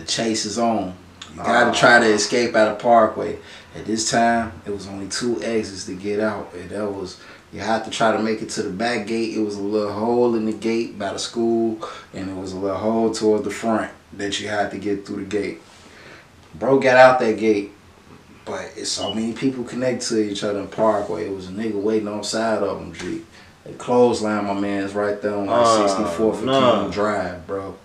The chase is on. You gotta try to escape out of Parkway. At this time, it was only 2 exits to get out. And that was, you had to try to make it to the back gate. It was a little hole in the gate by the school, and it was a little hole toward the front that you had to get through the gate. Bro got out that gate, but it's so many people connected to each other in Parkway. It was a nigga waiting on side of him, G. They clotheslined my man's right there on like 64th and King Drive, bro.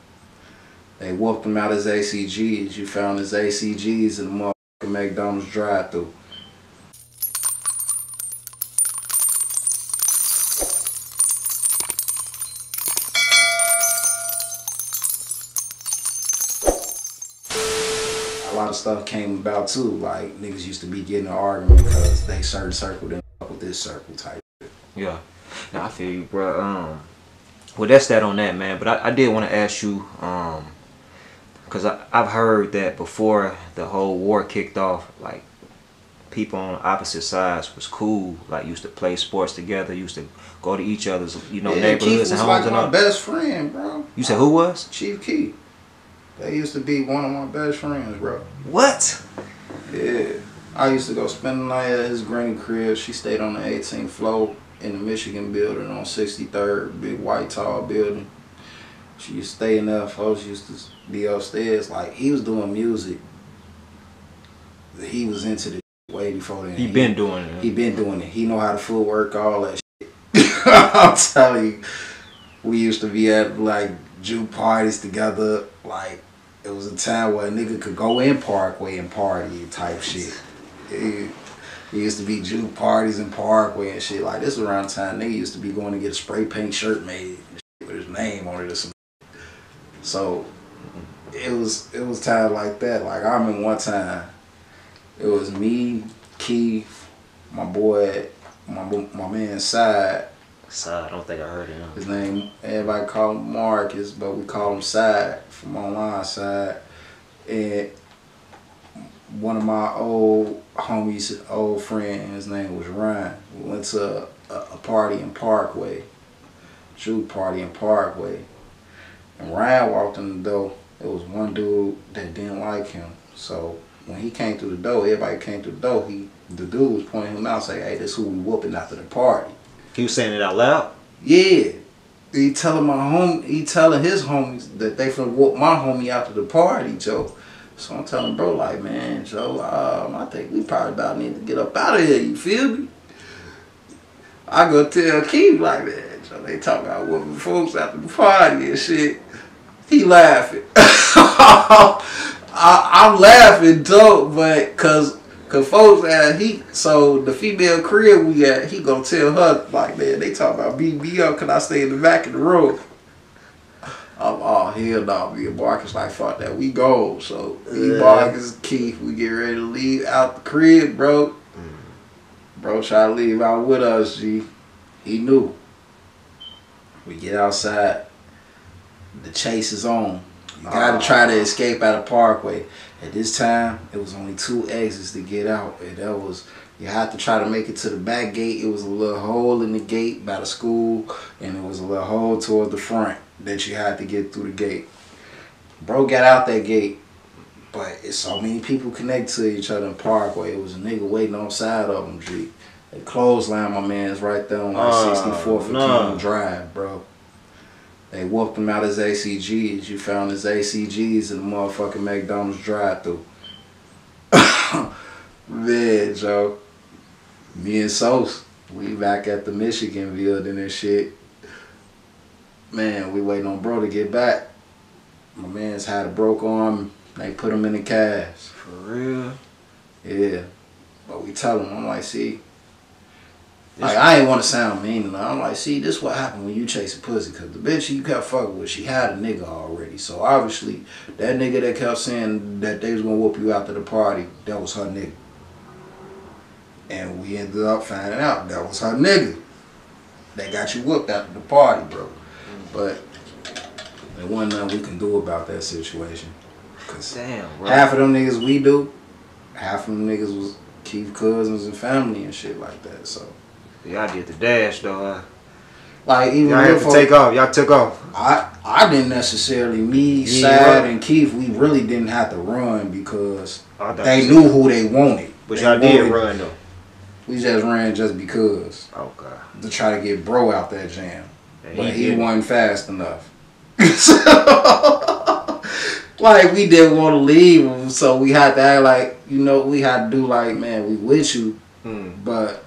They whooped him out his ACGs. You found his ACGs in the motherfucking McDonald's drive-thru. A lot of stuff came about too. Like niggas used to be getting an argument because they certain circle didn't fuck with this circle type. Yeah. Now I feel you, bro. Well, that's that on that, man. But I did want to ask you, because I've heard that before the whole war kicked off, like people on opposite sides was cool. Like used to play sports together, used to go to each other's, neighborhoods Keef and homes like and my all. best friend, bro. You said who was? Chief Keef. They used to be one of my best friends, bro. What? Yeah. I used to go spend the night at his granny crib. She stayed on the 18th floor in the Michigan building on 63rd, big white tall building. She used to stay in there. Folks used to be upstairs. Like, he was doing music. He was into the way before then. He been doing it. He been doing it. He know how to footwork, all that shit. I'm telling you, we used to be at like juke parties together. Like, it was a time where a nigga could go in Parkway and party type shit. He used to be juke parties in Parkway and shit. Like, this was around the time nigga used to be going to get a spray paint shirt made with his name on it or some. So it was times like that. Like, I remember one time, it was me, Keef, my boy, my man Side. Side, I don't think I heard him. His name, everybody call him Marcus, but we call him Side from online Side. And one of my old homies, old friend, his name was Ryan. We went to a party in Parkway, juke party in Parkway. And Ryan walked in the door. There was one dude that didn't like him. So when he came through the door, everybody came through the door, the dude was pointing him out saying, hey, this who we whooping after the party. He was saying it out loud? Yeah. He telling his homies that they finna whoop my homie after the party, Joe. So I'm telling bro, like, man, Joe, I think we probably about need to get up out of here, you feel me? I go tell Keef, like, man, Joe, they talking about whooping folks after the party and shit. He laughing. I'm laughing, though, but cause folks so the female crib we at, he gonna tell her, like, man, they talking about beat me up, can I stay in the back of the room? Oh, hell no, me and Marcus like, fuck that, we go. So me, Marcus, Keef, we get ready to leave out the crib, bro. Bro try to leave out with us, G. He knew. We get outside. The chase is on. You gotta try to escape out of Parkway. At this time, it was only 2 exits to get out. And that was, you had to try to make it to the back gate. It was a little hole in the gate by the school, and it was a little hole toward the front that you had to get through the gate. Bro got out that gate, but it's so many people connected to each other in Parkway. It was a nigga waiting on side of him, G. They clotheslined my man's right there on like 64th and King Drive, bro. They whooped him out his ACGs. You found his ACGs in the motherfucking McDonald's drive-thru. Man, Joe. Me and Sos, we back at the Michigan building and shit. Man, we waiting on bro to get back. My man's had a broke arm. They put him in the cast. For real? Yeah. But we tell him, I'm like, see, like, I ain't want to sound mean enough. I'm like, see, this what happened when you chase a pussy. Because the bitch you kept fucking with, she had a nigga already. So obviously, that nigga that kept saying that they was going to whoop you after the party, that was her nigga. And we ended up finding out that was her nigga. That got you whooped after the party, bro. But there wasn't nothing we can do about that situation. Cause damn, bro. Half of them niggas we do, half of them niggas was Keef cousins and family and shit like that. So yeah, I did the dash though. Like even y'all had to take off. Y'all took off. I didn't necessarily. Me, Sad, and Keef, we really didn't have to run because they knew who they wanted. But y'all did run though. We just ran just because. Oh God. To try to get bro out that jam, and but he wasn't fast enough. So, like we didn't want to leave him, so we had to act like we had to do like, man, we with you, but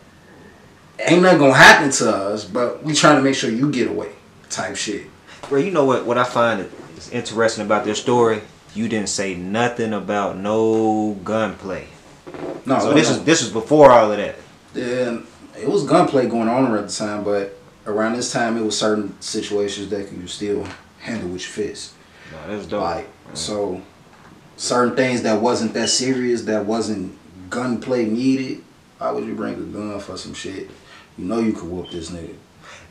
ain't nothing gonna happen to us. But we trying to make sure you get away, type shit. Bro, you know what I find is interesting about this story? You didn't say nothing about no gunplay. No, so this was before all of that. Yeah, it was gunplay going on at the time, but around this time it was certain situations that you still handle with your fists. No, that's dope. Like so, certain things that wasn't that serious, that wasn't gunplay needed. Why would you bring a gun for some shit? You know you could whoop this nigga.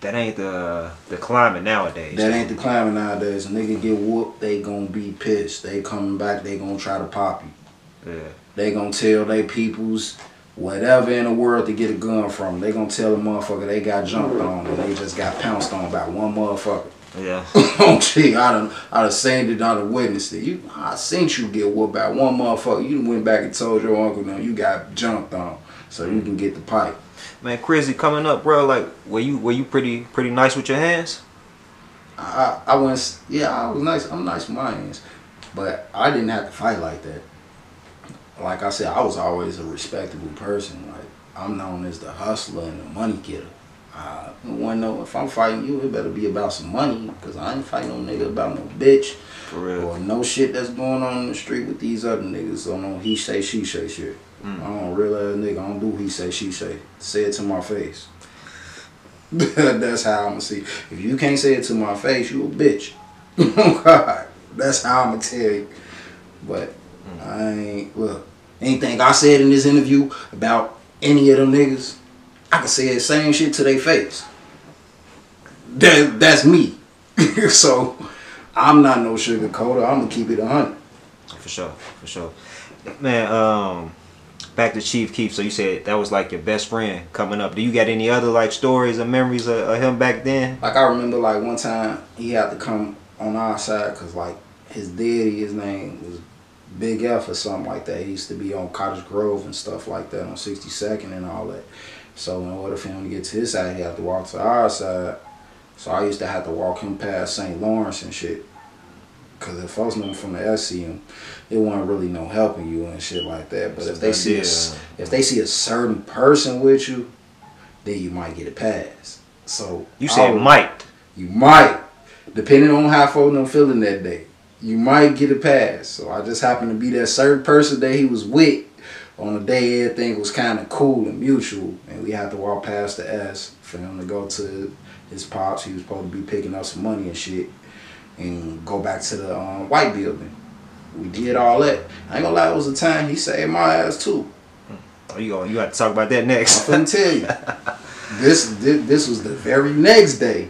That ain't the climate nowadays. That ain't the climate nowadays. A nigga get whooped, they gonna be pissed. They coming back, they gonna try to pop you. Yeah. They gonna tell they peoples whatever in the world to get a gun from. They gonna tell the motherfucker they got jumped on and they just got pounced on by one motherfucker. Yeah. Oh gee, I done seen it, I done witnessed it. I seen you get whooped by one motherfucker. You went back and told your uncle no, you got jumped on, so you can get the pipe. Man, Krizzy, coming up, bro. Like, were you pretty nice with your hands? I was nice. I'm nice with my hands, but I didn't have to fight like that. Like I said, I was always a respectable person. Like I'm known as the hustler and the money getter. I don't want to know if I'm fighting you, it better be about some money, because I ain't fighting no nigga about no bitch. For real. Or no shit that's going on in the street with these other niggas. So no he say, she say shit. I don't real ass nigga, I don't do he say, she say. Say it to my face. That's how I'm gonna see. If you can't say it to my face, you a bitch. God, that's how I'm gonna tell you. But I ain't, look, anything I said in this interview about any of them niggas, I can say the same shit to their face. That's me. So I'm not no sugarcoater. I'm gonna keep it 100. For sure. Man, back to Chief Keef. So you said that was like your best friend coming up. Do you got any other like stories or memories of him back then? Like I remember like one time he had to come on our side because like his daddy, his name was Big F or something like that. He used to be on Cottage Grove and stuff like that on 62nd and all that. So in order for him to get to his side, he had to walk to our side. So I used to have to walk him past St. Lawrence and shit. Because if folks know from the SCM, it wasn't really no helping you and shit like that. But if they see a certain person with you, then you might get a pass. So you said might. You might. Depending on how folks them feeling that day. You might get a pass. So I just happened to be that certain person that he was with on the day everything was kind of cool and mutual, and we had to walk past the S for him to go to his pops. He was supposed to be picking up some money and shit, and go back to the white building. We did all that. I ain't gonna lie, it was a time he saved my ass too. Oh, you got to talk about that next. I'm finna tell you, this was the very next day.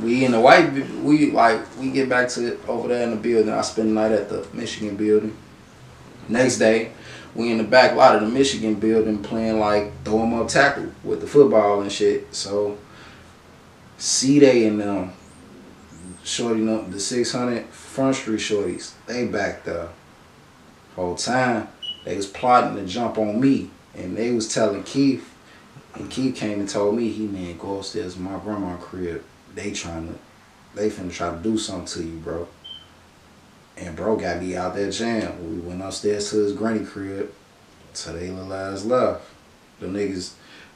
We in the white, we get back to it over there in the building. I spent the night at the Michigan building. Next day, we in the back lot of the Michigan building playing like throw 'em up tackle with the football and shit. So C-Day and them, shorty, the 600 Front Street shorties, they back there. Whole time they was plotting to jump on me, and they was telling Keef, and Keef came and told me, man, go upstairs to my grandma's crib. They finna try to do something to you, bro. And bro got me out that jam. We went upstairs to his granny crib, so they little ass left. The niggas,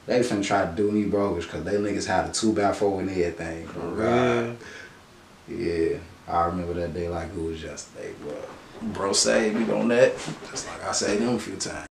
they finna try to do me bogus, because they niggas had a 2x4 and everything. Bro. God. Yeah, I remember that day like it was yesterday, bro. Bro saved me on that, just like I saved him a few times.